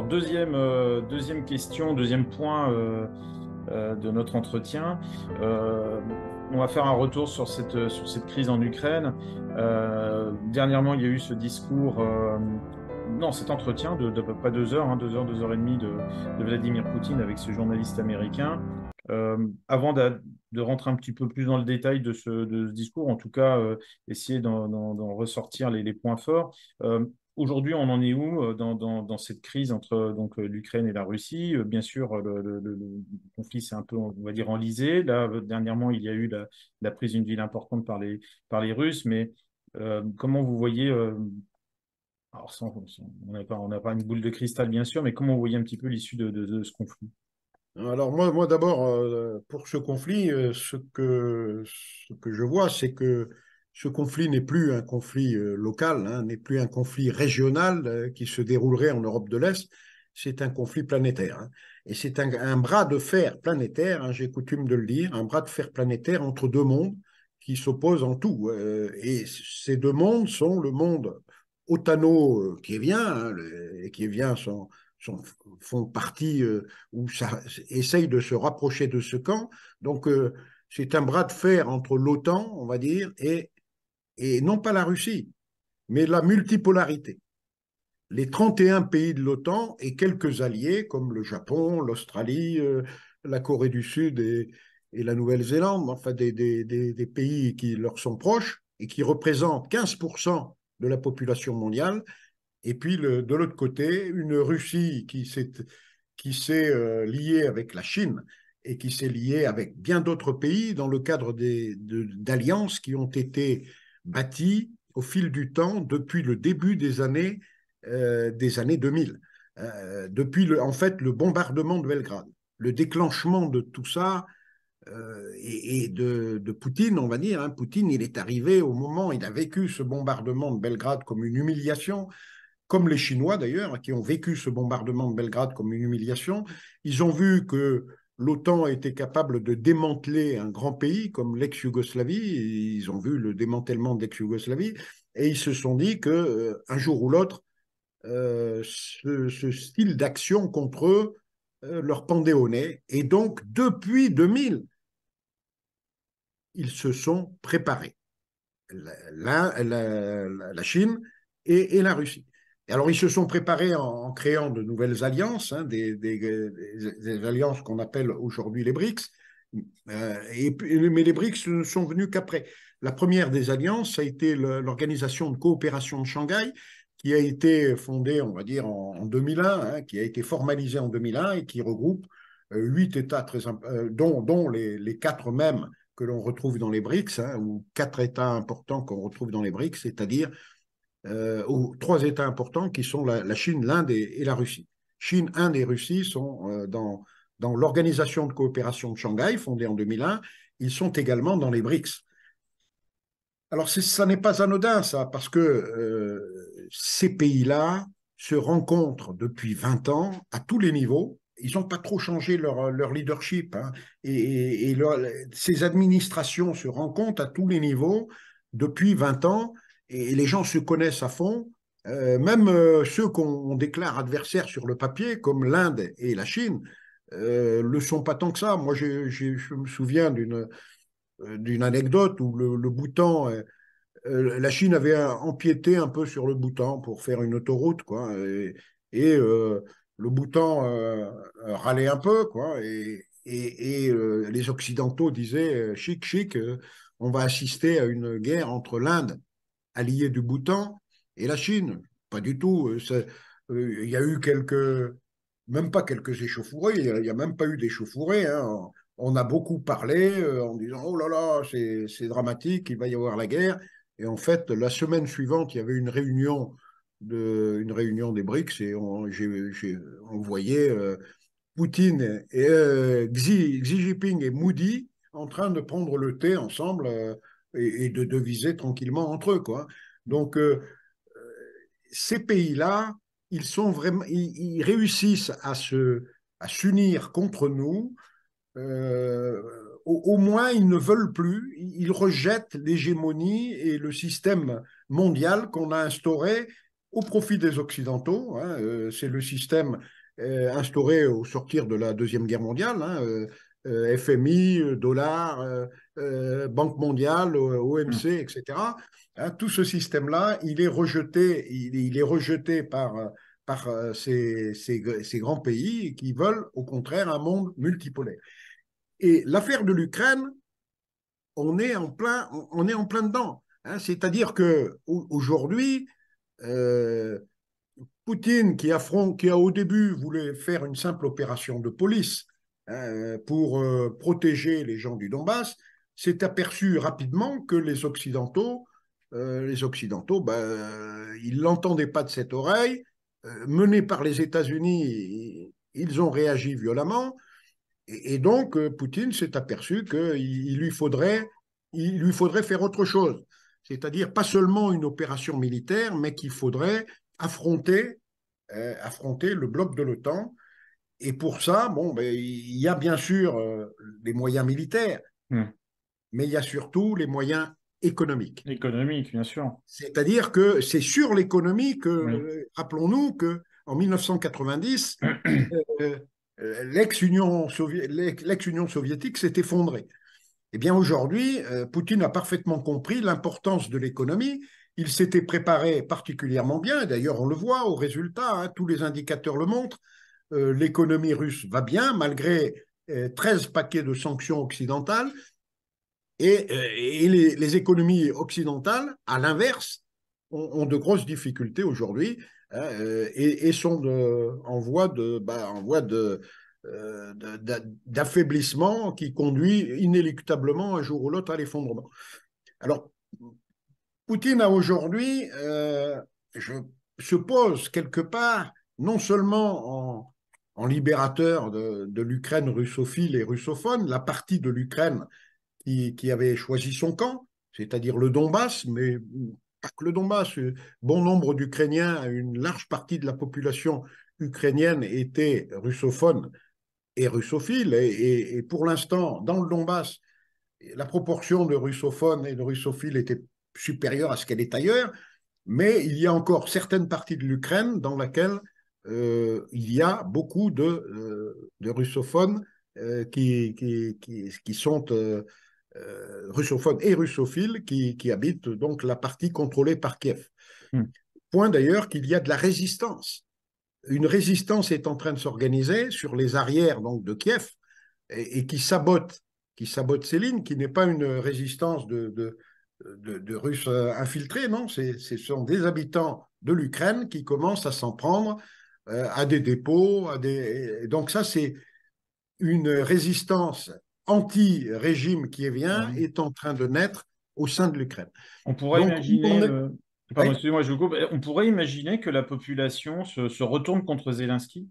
deuxième question, deuxième point de notre entretien. Euh, on va faire un retour sur cette crise en Ukraine. Dernièrement, il y a eu ce discours, non, cet entretien de peu près 2 heures, 2 heures et demie de Vladimir Poutine avec ce journaliste américain. Avant de rentrer un petit peu plus dans le détail de ce discours, en tout cas, essayer d'en ressortir les points forts. Aujourd'hui, on en est où dans cette crise entre l'Ukraine et la Russie? Bien sûr, le conflit s'est un peu, on va dire, enlisé. Là, dernièrement, il y a eu la prise d'une ville importante par les Russes, mais comment vous voyez, alors on n'a pas une boule de cristal, bien sûr, mais comment vous voyez un petit peu l'issue de ce conflit? Alors moi d'abord, pour ce conflit, ce que je vois, c'est que ce conflit n'est plus un conflit local, hein, n'est plus un conflit régional qui se déroulerait en Europe de l'Est, c'est un conflit planétaire, hein. Et c'est un bras de fer planétaire, hein, j'ai coutume de le dire, un bras de fer planétaire entre deux mondes qui s'opposent en tout. Et ces deux mondes sont le monde otano-kievien, hein, les Kieviens sont, font partie ou ça essaye de se rapprocher de ce camp. Donc, c'est un bras de fer entre l'OTAN, on va dire, et non pas la Russie, mais la multipolarité. Les 31 pays de l'OTAN et quelques alliés comme le Japon, l'Australie, la Corée du Sud et la Nouvelle-Zélande, enfin des pays qui leur sont proches et qui représentent 15% de la population mondiale, et puis, de l'autre côté, une Russie qui s'est liée avec la Chine et qui s'est liée avec bien d'autres pays dans le cadre d'alliances qui ont été bâties au fil du temps depuis le début des années 2000. Depuis, en fait, le bombardement de Belgrade. Le déclenchement de tout ça et de Poutine, on va dire. Hein. Poutine, il est arrivé au moment, il a vécu ce bombardement de Belgrade comme une humiliation, comme les Chinois d'ailleurs, qui ont vécu ce bombardement de Belgrade comme une humiliation. Ils ont vu que l'OTAN était capable de démanteler un grand pays comme l'ex-Yougoslavie. Ils ont vu le démantèlement de l'ex-Yougoslavie et ils se sont dit que un jour ou l'autre, ce style d'action contre eux leur pendait au nez. Et donc, depuis 2000, ils se sont préparés. La Chine et la Russie. Et alors, ils se sont préparés en créant de nouvelles alliances, hein, des alliances qu'on appelle aujourd'hui les BRICS. Mais les BRICS sont venus qu'après. La première des alliances, ça a été l'Organisation de coopération de Shanghai, qui a été fondée, on va dire, en 2001, hein, qui a été formalisée en 2001 et qui regroupe 8 États, dont les 4 mêmes que l'on retrouve dans les BRICS, hein, ou 4 États importants qu'on retrouve dans les BRICS, c'est-à-dire ou 3 États importants qui sont la Chine, l'Inde et la Russie. Chine, Inde et Russie sont dans l'Organisation de coopération de Shanghai, fondée en 2001. Ils sont également dans les BRICS. Alors, ça n'est pas anodin, ça, parce que ces pays-là se rencontrent depuis 20 ans à tous les niveaux. Ils n'ont pas trop changé leur leadership, hein, ces administrations se rencontrent à tous les niveaux depuis 20 ans et les gens se connaissent à fond. Même ceux qu'on déclare adversaires sur le papier, comme l'Inde et la Chine, le sont pas tant que ça. Moi, je me souviens d'une anecdote où le Bhoutan, la Chine avait empiété un peu sur le Bhoutan pour faire une autoroute, quoi. Et le Bhoutan râlait un peu, quoi. Et les Occidentaux disaient chic, chic, on va assister à une guerre entre l'Inde, alliée du Bhoutan, et la Chine. Pas du tout. Il y a eu même pas quelques échauffourées, il n'y a même pas eu d'échauffourées, hein. On a beaucoup parlé en disant oh là là, c'est dramatique, il va y avoir la guerre. Et en fait, la semaine suivante, il y avait une réunion des BRICS et on voyait Poutine et Xi Jinping et Moody en train de prendre le thé ensemble et de deviser tranquillement entre eux, quoi. Donc, ces pays-là, ils réussissent à s'unir contre nous. Au moins, ils ne veulent plus, ils rejettent l'hégémonie et le système mondial qu'on a instauré au profit des Occidentaux, hein. C'est le système instauré au sortir de la Deuxième Guerre mondiale, hein, FMI, dollar, Banque mondiale, Mm. OMC, etc. Hein, tout ce système-là, il est rejeté par ces grands pays qui veulent au contraire un monde multipolaire. Et l'affaire de l'Ukraine, on est en plein dedans. Hein. C'est-à-dire qu'aujourd'hui, euh, Poutine, qui a au début voulu faire une simple opération de police, hein, pour protéger les gens du Donbass, s'est aperçu rapidement que les Occidentaux, ils ne l'entendaient pas de cette oreille. Menés par les États-Unis, ils ont réagi violemment. Et donc, Poutine s'est aperçu il lui faudrait faire autre chose. C'est-à-dire pas seulement une opération militaire, mais qu'il faudrait affronter, affronter le bloc de l'OTAN. Et pour ça, bon, ben, il y a bien sûr les moyens militaires, Mm. mais il y a surtout les moyens économiques. Économique, bien sûr. C'est-à-dire que c'est sur l'économie que, Oui. rappelons-nous qu'en 1990, euh, l'ex-Union soviétique s'est effondrée. Eh bien, aujourd'hui, Poutine a parfaitement compris l'importance de l'économie. Il s'était préparé particulièrement bien. D'ailleurs, on le voit au résultat, hein, tous les indicateurs le montrent. L'économie russe va bien, malgré 13 paquets de sanctions occidentales. Et les économies occidentales, à l'inverse, ont de grosses difficultés aujourd'hui, hein, et sont en voie d'affaiblissement qui conduit inéluctablement un jour ou l'autre à l'effondrement. Alors, Poutine a aujourd'hui, se pose quelque part, non seulement en libérateur de l'Ukraine russophile et russophone, la partie de l'Ukraine qui avait choisi son camp, c'est-à-dire le Donbass, mais pas que le Donbass. Bon nombre d'Ukrainiens, une large partie de la population ukrainienne était russophone et russophile. Et pour l'instant, dans le Donbass, la proportion de russophones et de russophiles était supérieure à ce qu'elle est ailleurs, mais il y a encore certaines parties de l'Ukraine dans lesquelles il y a beaucoup de russophones qui sont russophones et russophiles qui habitent donc la partie contrôlée par Kiev. Mm. Point d'ailleurs qu'il y a de la résistance. Une résistance est en train de s'organiser sur les arrières donc, de Kiev et qui sabote ces lignes, qui n'est pas une résistance de Russes infiltrés, non, ce sont des habitants de l'Ukraine qui commencent à s'en prendre à des dépôts, donc ça c'est une résistance anti-régime qui vient Ouais. est en train de naître au sein de l'Ukraine. On pourrait Donc, imaginer, on est... pardon, Oui. excusez-moi, je vous coupe. On pourrait imaginer que la population se retourne contre Zelensky.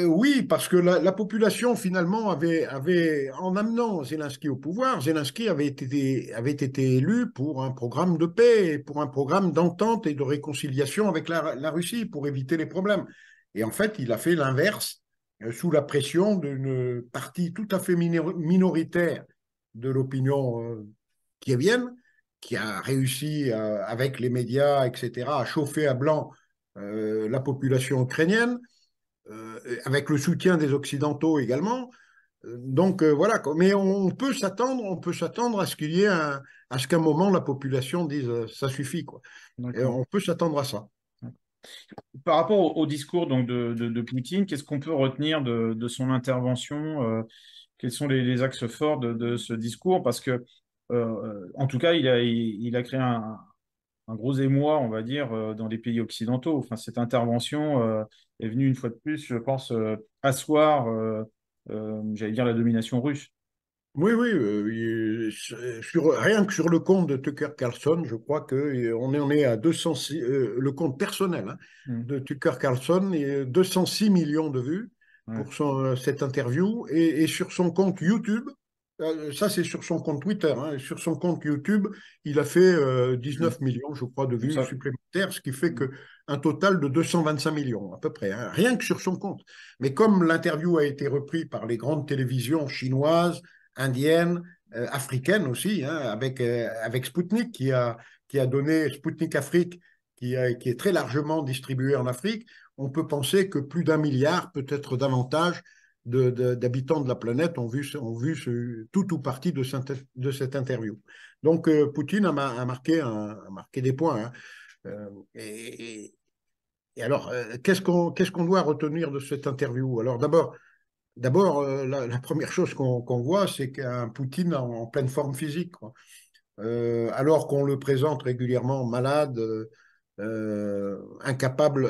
Oui, parce que la population finalement en amenant Zelensky au pouvoir, Zelensky avait été élu pour un programme de paix, pour un programme d'entente et de réconciliation avec la Russie pour éviter les problèmes. Et en fait, il a fait l'inverse sous la pression d'une partie tout à fait minoritaire de l'opinion kievienne, qui a réussi avec les médias, etc., à chauffer à blanc la population ukrainienne avec le soutien des Occidentaux également. Donc voilà, mais on peut s'attendre à ce qu'il y ait à ce qu'à un moment la population dise ça suffit quoi. Et D'accord. on peut s'attendre à ça. Par rapport au discours donc, de Poutine, qu'est-ce qu'on peut retenir de son intervention? Quels sont les axes forts de ce discours? Parce que, en tout cas, il a créé un gros émoi, on va dire, dans les pays occidentaux. Enfin, cette intervention est venue une fois de plus, je pense, asseoir, j'allais dire, la domination russe. Oui, oui, rien que sur le compte de Tucker Carlson, je crois que on en est à 206, le compte personnel hein, Mm. de Tucker Carlson, et 206 millions de vues Ouais. pour cette interview. Et sur son compte YouTube, ça c'est sur son compte Twitter, hein, sur son compte YouTube, il a fait Mm. 19 millions, je crois, de vues Ça, supplémentaires, ce qui fait que un total de 225 millions à peu près, hein, rien que sur son compte. Mais comme l'interview a été reprise par les grandes télévisions chinoises, indienne, africaine aussi, hein, avec Sputnik qui a donné Sputnik Afrique qui est très largement distribué en Afrique, on peut penser que plus d'1 milliard, peut-être davantage, d'habitants de la planète ont vu tout ou partie de cette interview. Donc, Poutine a marqué des points. Hein. Et alors, qu'est-ce qu'on doit retenir de cette interview? Alors, d'abord, la première chose qu'on voit, c'est qu'un Poutine en pleine forme physique, quoi. Alors qu'on le présente régulièrement malade, incapable,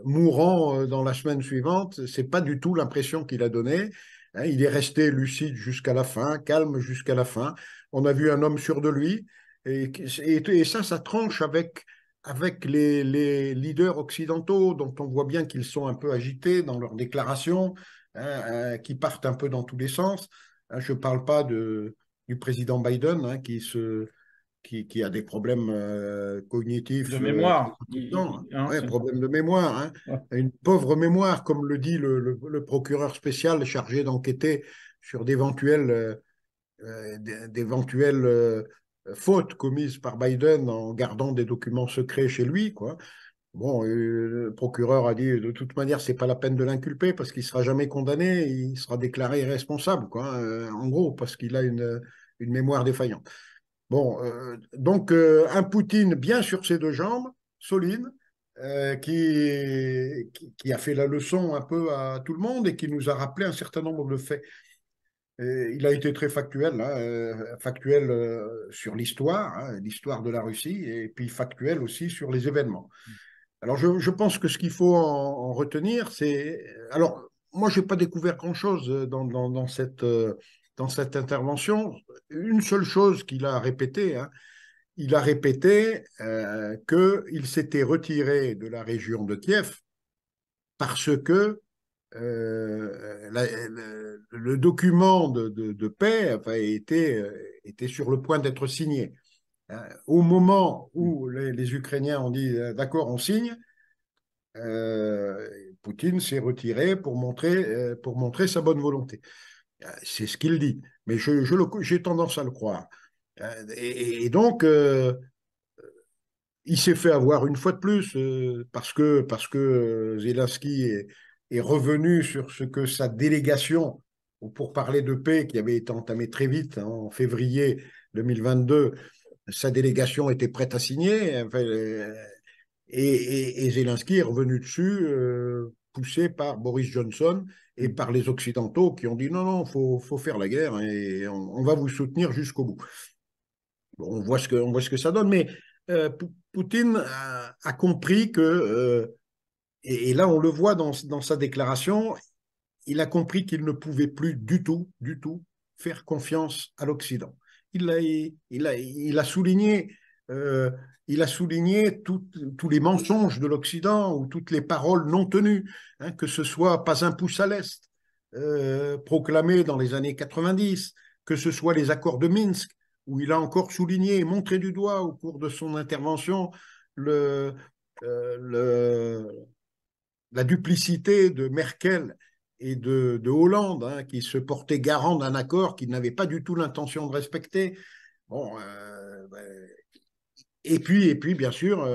mourant dans la semaine suivante, c'est pas du tout l'impression qu'il a donnée. Hein, il est resté lucide jusqu'à la fin, calme jusqu'à la fin. On a vu un homme sûr de lui, et ça tranche avec les leaders occidentaux, dont on voit bien qu'ils sont un peu agités dans leurs déclarations, hein, qui partent un peu dans tous les sens. Hein, je ne parle pas du président Biden, hein, qui a des problèmes De cognitifs très mémoire. importants. Hein. Hein, Ouais, problème de mémoire. Hein. ouais. Une pauvre mémoire, comme le dit le procureur spécial chargé d'enquêter sur d'éventuelles fautes commises par Biden en gardant des documents secrets chez lui, quoi. Bon, le procureur a dit de toute manière, c'est pas la peine de l'inculper parce qu'il sera jamais condamné, il sera déclaré irresponsable, quoi. En gros, parce qu'il a une mémoire défaillante. Bon, donc un Poutine bien sur ses deux jambes, solide, qui a fait la leçon un peu à tout le monde et qui nous a rappelé un certain nombre de faits. Il a été très factuel, hein, factuel sur l'histoire, hein, l'histoire de la Russie, et puis factuel aussi sur les événements. Alors je pense que ce qu'il faut en retenir, c'est... Alors, moi, je n'ai pas découvert grand-chose dans cette intervention. Une seule chose qu'il a répétée, hein, il a répété qu'il s'était retiré de la région de Kiev parce que le document de paix enfin, était sur le point d'être signé. Hein. Au moment où les Ukrainiens ont dit d'accord, on signe, Poutine s'est retiré pour montrer sa bonne volonté. C'est ce qu'il dit, mais j'ai tendance à le croire. Et donc, il s'est fait avoir une fois de plus parce que Zelensky est revenu sur ce que sa délégation, pour parler de paix qui avait été entamée très vite hein, en février 2022, sa délégation était prête à signer. Enfin, et Zelensky est revenu dessus, poussé par Boris Johnson et par les Occidentaux qui ont dit non, non, faut faire la guerre et on va vous soutenir jusqu'au bout. Bon, on voit ce que ça donne, mais Poutine a compris que, et là on le voit dans sa déclaration, il a compris qu'il ne pouvait plus du tout faire confiance à l'Occident. Il a souligné, euh, tous les mensonges de l'Occident ou toutes les paroles non tenues, hein, que ce soit pas un pouce à l'Est, proclamé dans les années 90, que ce soit les accords de Minsk, où il a encore souligné et montré du doigt au cours de son intervention le, le, la duplicité de Merkel et de Hollande, hein, qui se portaient garant d'un accord qu'ils n'avaient pas du tout l'intention de respecter. Bon, et puis, bien sûr,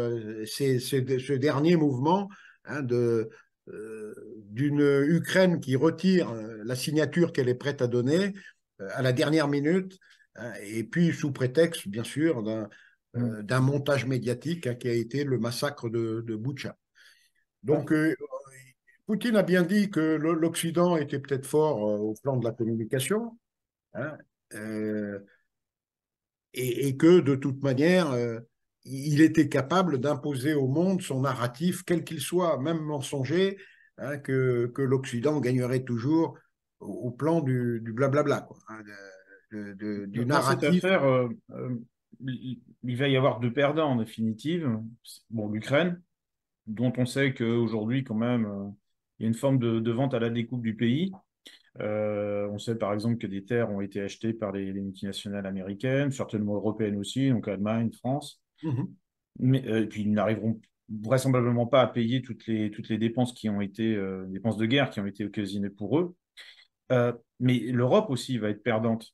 c'est ce dernier mouvement hein, d'une Ukraine qui retire la signature qu'elle est prête à donner à la dernière minute, hein, et puis sous prétexte, bien sûr, d'un montage médiatique hein, qui a été le massacre de Boutcha. Donc, Poutine a bien dit que l'Occident était peut-être fort au plan de la communication, hein, euh, et que de toute manière, il était capable d'imposer au monde son narratif, quel qu'il soit, même mensonger, hein, que l'Occident gagnerait toujours au plan du blablabla, quoi, hein, du Dans cette narratif. affaire, il va y avoir deux perdants en définitive. Bon, l'Ukraine, dont on sait qu'aujourd'hui, quand même, il y a une forme de vente à la découpe du pays. On sait par exemple que des terres ont été achetées par les multinationales américaines, certainement européennes aussi, donc Allemagne, France. Mhm. Mais et puis ils n'arriveront vraisemblablement pas à payer toutes les dépenses qui ont été dépenses de guerre qui ont été occasionnées pour eux. Mais l'Europe aussi va être perdante.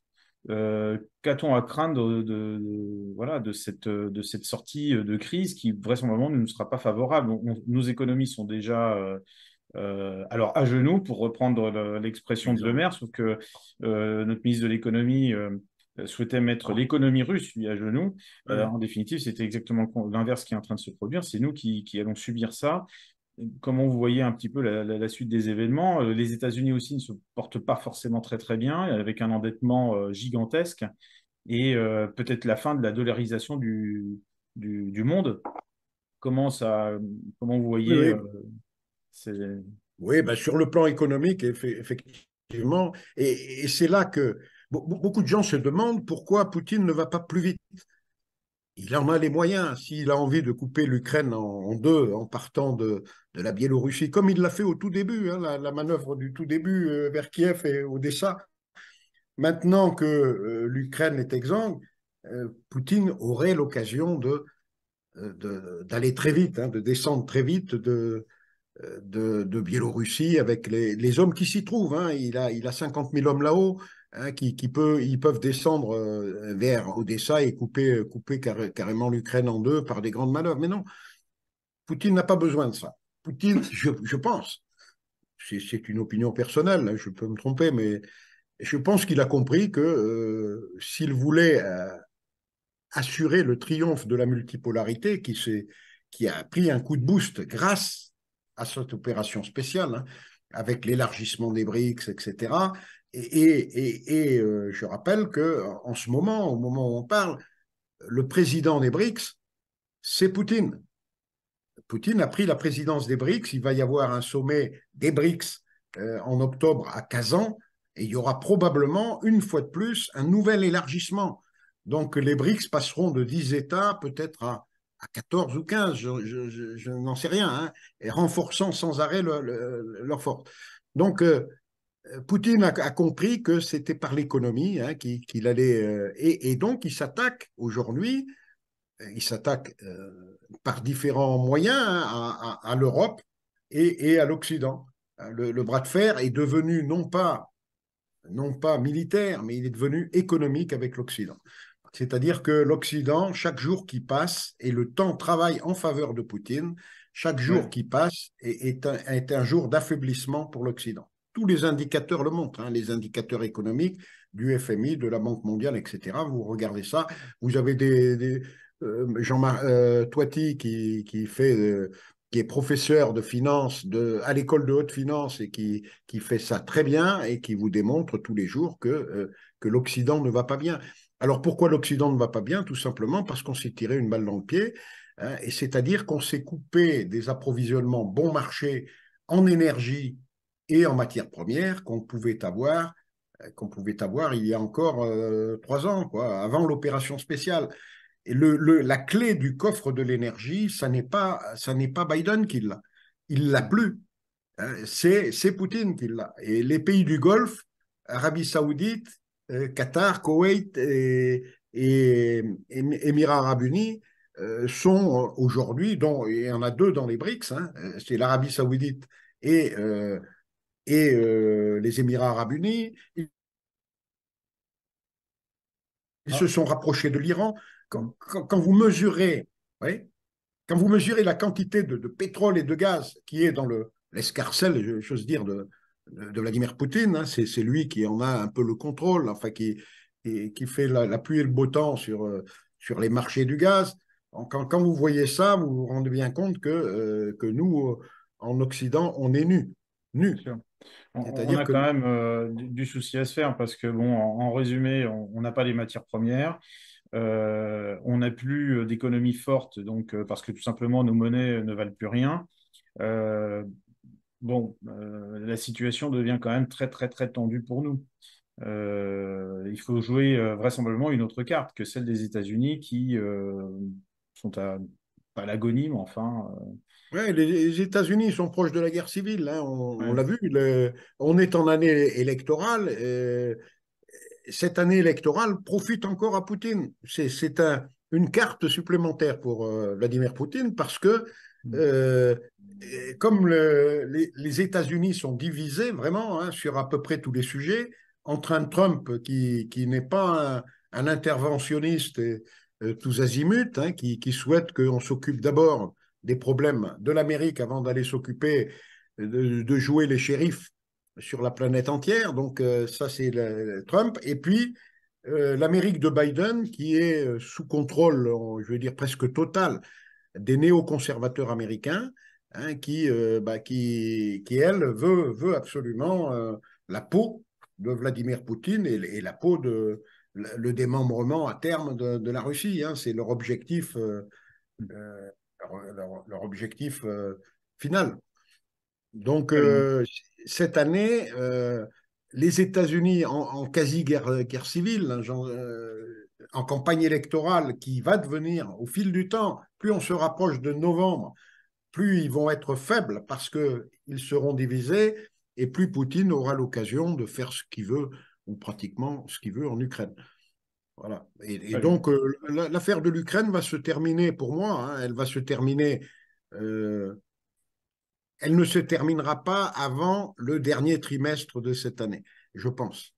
qu'a-t-on à craindre voilà, de cette sortie de crise qui vraisemblablement ne nous sera pas favorable? Nos économies sont déjà alors à genoux, pour reprendre l'expression de Le Exemple. Maire, sauf que notre ministre de l'économie souhaitait mettre l'économie russe, lui, à genoux. Ouais. En définitive, c'était exactement l'inverse qui est en train de se produire. C'est nous qui allons subir ça. Comment vous voyez un petit peu la suite des événements? Les États-Unis aussi ne se portent pas forcément très très bien, avec un endettement gigantesque et peut-être la fin de la dollarisation du monde. Comment vous Oui, voyez oui. ces... Oui, ben, sur le plan économique, effectivement, et c'est là que beaucoup de gens se demandent pourquoi Poutine ne va pas plus vite. Il en a les moyens. S'il a envie de couper l'Ukraine en deux en partant de la Biélorussie, comme il l'a fait au tout début, hein, la manœuvre du tout début vers Kiev et Odessa. Maintenant que l'Ukraine est exsangue, Poutine aurait l'occasion d'aller très vite, hein, de descendre très vite de Biélorussie avec les hommes qui s'y trouvent. Hein. Il a 50 000 hommes là-haut, hein, ils peuvent descendre vers Odessa et couper carrément l'Ukraine en deux par des grandes manœuvres. Mais non, Poutine n'a pas besoin de ça. Poutine, je pense, c'est une opinion personnelle, hein, je peux me tromper, mais je pense qu'il a compris que s'il voulait assurer le triomphe de la multipolarité qui a pris un coup de boost grâce à cette opération spéciale, hein, avec l'élargissement des BRICS, etc. Je rappelle qu'en ce moment, au moment où on parle, le président des BRICS, c'est Poutine. Poutine a pris la présidence des BRICS. Il va y avoir un sommet des BRICS en octobre à Kazan et il y aura probablement, une fois de plus, un nouvel élargissement. Donc les BRICS passeront de 10 États peut-être à 14 ou 15, je n'en sais rien, hein, et renforçant sans arrêt leur force. Donc Poutine a compris que c'était par l'économie, hein, qu'il allait, et donc il s'attaque aujourd'hui, il s'attaque par différents moyens, hein, à l'Europe et à l'Occident. Le bras de fer est devenu non pas militaire, mais il est devenu économique avec l'Occident. C'est-à-dire que l'Occident, chaque jour qui passe, et le temps travaille en faveur de Poutine, chaque jour Ouais. qui passe est un jour d'affaiblissement pour l'Occident. Tous les indicateurs le montrent, hein, les indicateurs économiques du FMI, de la Banque mondiale, etc. Vous regardez ça, vous avez Jean-Marc Toiti qui est professeur de finance à l'école de haute finance et qui fait ça très bien et qui vous démontre tous les jours que l'Occident ne va pas bien. Alors pourquoi l'Occident ne va pas bien? Tout simplement parce qu'on s'est tiré une balle dans le pied, hein, et c'est-à-dire qu'on s'est coupé des approvisionnements bon marché en énergie et en matières premières qu'on pouvait avoir il y a encore 3 ans, quoi, avant l'opération spéciale. Et la clé du coffre de l'énergie, ça n'est pas Biden qui l'a. Il l'a plus. Hein, c'est Poutine qui l'a. Et les pays du Golfe, Arabie Saoudite, Qatar, Koweït et Émirats Arabes Unis sont aujourd'hui, dont il y en a deux dans les BRICS, hein, c'est l'Arabie Saoudite et les Émirats Arabes Unis. Ils se Ah, sont rapprochés de l'Iran. Quand vous mesurez, ouais, quand vous mesurez la quantité de pétrole et de gaz qui est dans l'escarcelle, j'ose dire, de Vladimir Poutine, hein, c'est lui qui en a un peu le contrôle, enfin qui fait la pluie et le beau temps sur les marchés du gaz. Quand vous voyez ça, vous vous rendez bien compte que nous, en Occident, on est nus. bien Nus. sûr. On C'est-à-dire a que quand même du souci à se faire parce que, bon, en résumé, on n'a pas les matières premières. On n'a plus d'économie forte, donc, parce que tout simplement nos monnaies ne valent plus rien. Euh, la situation devient quand même très, très, très tendue pour nous. Il faut jouer vraisemblablement une autre carte que celle des États-Unis qui sont pas à l'agonie, mais enfin. ouais, les États-Unis sont proches de la guerre civile, hein, on Ouais, l'a vu. On est en année électorale. Cette année électorale profite encore à Poutine. C'est une carte supplémentaire pour Vladimir Poutine parce que euh, comme les États-Unis sont divisés vraiment, hein, sur à peu près tous les sujets, entre un Trump qui n'est pas un interventionniste tous azimuts, hein, qui souhaite qu'on s'occupe d'abord des problèmes de l'Amérique avant d'aller s'occuper de jouer les shérifs sur la planète entière. Donc ça, c'est Trump. Et puis, l'Amérique de Biden, qui est sous contrôle, je veux dire presque total, des néoconservateurs américains, hein, qui elle, veut absolument la peau de Vladimir Poutine et la peau de le démembrement à terme de la Russie. Hein. C'est leur objectif, euh, leur objectif final. Donc, Très bien. cette année, les États-Unis en quasi-guerre civile, hein, en campagne électorale qui va devenir, au fil du temps, plus on se rapproche de novembre, plus ils vont être faibles parce qu'ils seront divisés et plus Poutine aura l'occasion de faire ce qu'il veut, ou pratiquement ce qu'il veut en Ukraine. Voilà. Et Très bien. donc, l'affaire de l'Ukraine va se terminer, pour moi, hein, elle va se terminer, euh, elle ne se terminera pas avant le dernier trimestre de cette année, je pense.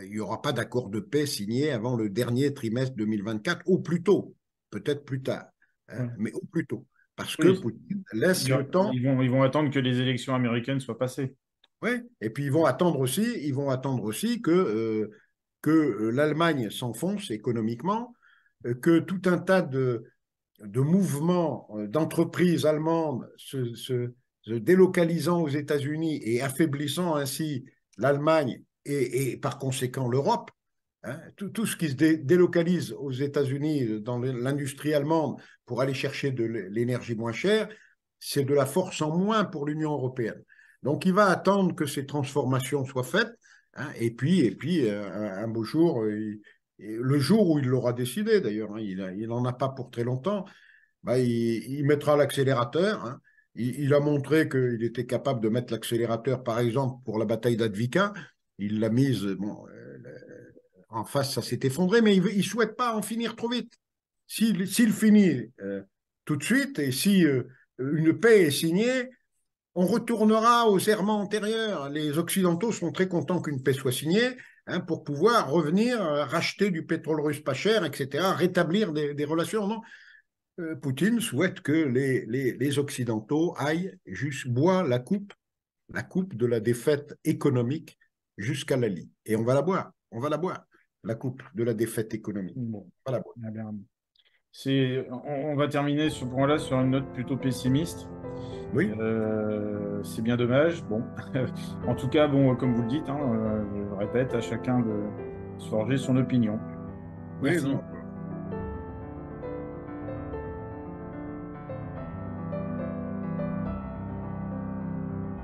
Il n'y aura pas d'accord de paix signé avant le dernier trimestre 2024, ou plus tôt, peut-être plus tard, hein, Ouais. mais au plus tôt, parce que Oui, Poutine laisse le temps. ils vont attendre que les élections américaines soient passées. Ouais. Et puis ils vont attendre aussi que l'Allemagne s'enfonce économiquement, que tout un tas de mouvements d'entreprises allemandes se délocalisant aux États-Unis et affaiblissant ainsi l'Allemagne et par conséquent l'Europe. Hein, tout ce qui se délocalise aux États-Unis dans l'industrie allemande pour aller chercher de l'énergie moins chère, c'est de la force en moins pour l'Union européenne. Donc il va attendre que ces transformations soient faites, hein, et puis un beau jour, le jour où il l'aura décidé d'ailleurs, hein, il n'en a pas pour très longtemps, bah, il mettra l'accélérateur. Hein. Il a montré qu'il était capable de mettre l'accélérateur, par exemple, pour la bataille d'Advika. Il l'a mise, bon, en face, ça s'est effondré, mais il ne souhaite pas en finir trop vite. S'il finit tout de suite et si une paix est signée, on retournera aux errements antérieurs. Les Occidentaux sont très contents qu'une paix soit signée, hein, pour pouvoir revenir racheter du pétrole russe pas cher, etc., rétablir des relations. Non, Poutine souhaite que les Occidentaux aillent boire la coupe de la défaite économique jusqu'à la lie. Et on va la boire, la coupe de la défaite économique. Bon, On va la boire. eh bien, on va terminer ce point-là sur une note plutôt pessimiste. Oui, C'est bien dommage. Bon, en tout cas, bon, comme vous le dites, hein, je le répète, à chacun de se forger son opinion. oui, Merci. non.